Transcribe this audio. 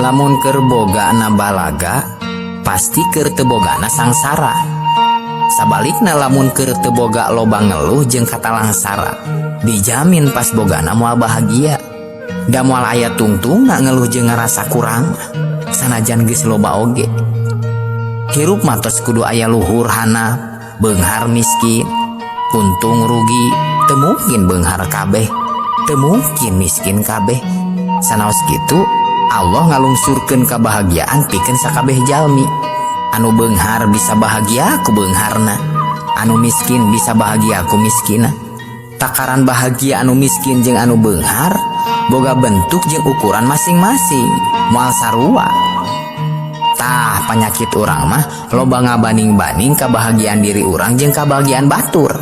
Lamun keur bogana balaga pasti keur teu bogana sangsara. Sabalikna lamun keur teu boga loba ngeluh jeung kata langsara, dijamin pas bogana moal bahagia. Da moal aya tungtungna ngeluh jeung ngerasa kurang, sanajan geus loba oge. Hirup mah tos kudu aya luhur handap, beunghar miskin, untung rugi, teu mungkin beunghar kabeh, teu mungkin miskin kabeh. Sanaos kitu, Allah ngalungsurkeun kabahagiaan pikeun sakabeh jalmi. Anu beunghar bisa bahagia ku beungharna, anu miskin bisa bahagia ku miskina. Takaran bahagia anu miskin jeung anu beunghar boga bentuk jeung ukuran masing-masing, moal sarua. Tah panyakit urang mah loba ngabanding-banding kebahagiaan diri urang jeung kebahagiaan batur.